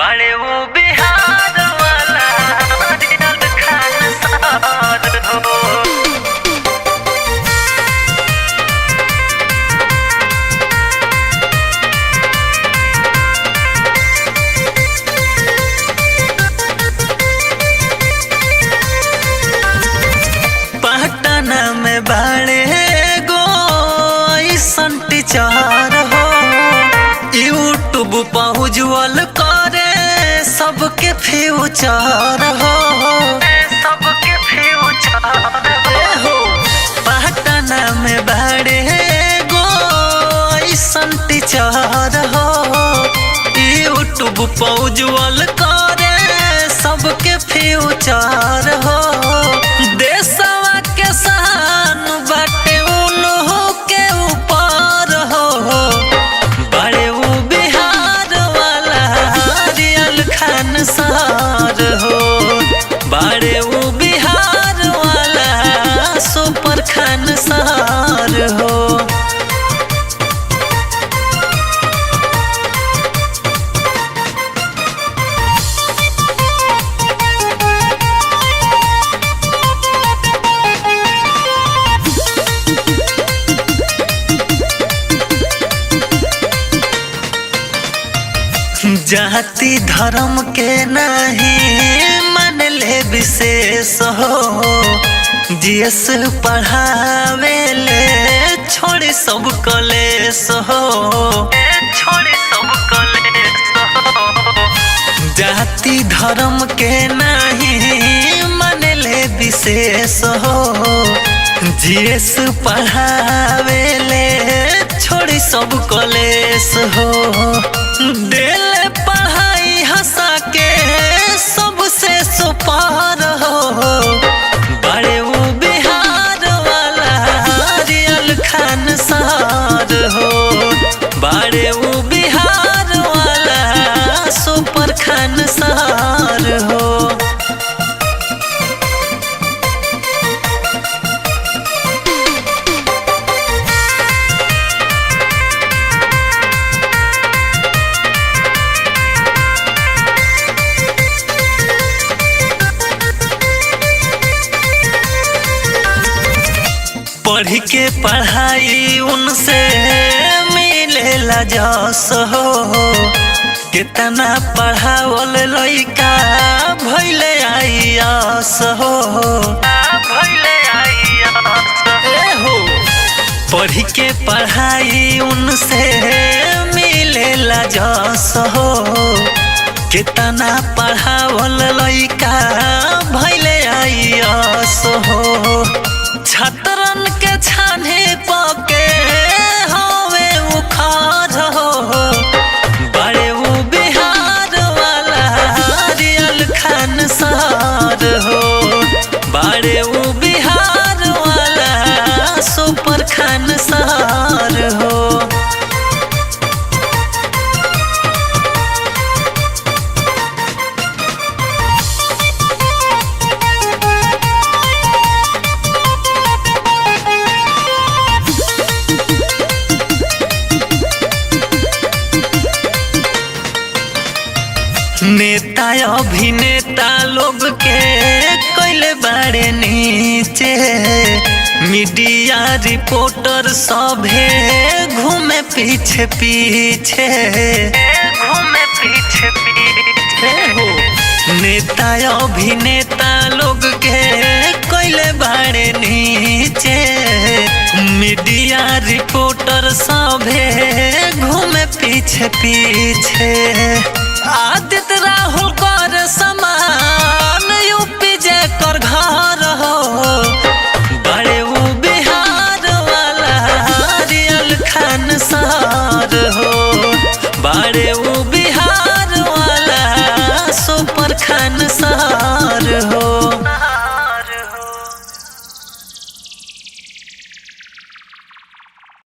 बड़े वो बिहार वाला रियल खानसार हो। पटना में बड़े गो ऐसन टीचर हो, यूट्यूब पर उज्जवल करे सबके फ्यूचर हो, सबके फ्यूचर हो। पटना में बड़े गो ऐसन टीचर हो, यूट्यूब पर उज्जवल करे सबके फ्यूचर हो। देशवा के शान बाटे उन्हों के ऊपर हो, बड़े वो बिहार वाला रियल खानसार हो, बड़े वो बिहार वाला सुपर खानसार हो। जाति धर्म के नहीं मन ले विशेष हो, जीएस पढ़ावे ले छोड़ी सब कलेश हो, छोड़ी सब कलेश हो। जाति धर्म के नहीं मन ले विशेष हो, जीएस पढ़ावे ले छोड़ी सब कलेश हो। दिल पढ़ाई हंसा के सबसे सुपार हो, बड़े वो बिहार वाला रियल खानसार हो, बड़े वो बिहार वाला सुपर खानसार हो। पढ़ के पढ़ाई उनसे मिलेला जस हो, कितना पढ़ावल लइका भइले आईआस हो, भइले आईआस हो। पढ़ के पढ़ाई उनसे मिलेला जस हो, कितना पढ़ावल लइका भइले आईआस हो। छतरन के छाने पके हवे उखार हो, बड़े वो बिहार वाला रियल खानसार हो, बड़े वो बिहार वाला सुपर खानसार हो। नेता अभिनेता लोग के कोइले बड़े नीचे, मीडिया रिपोर्टर सभे घूमे पीछे पीछे, घूमे पीछे पीछे हो। नेता अभिनेता लोग के कोइले बड़े नीचे, मीडिया रिपोर्टर सभे घूमे पीछे पीछे। आदित्य राहुल कर समान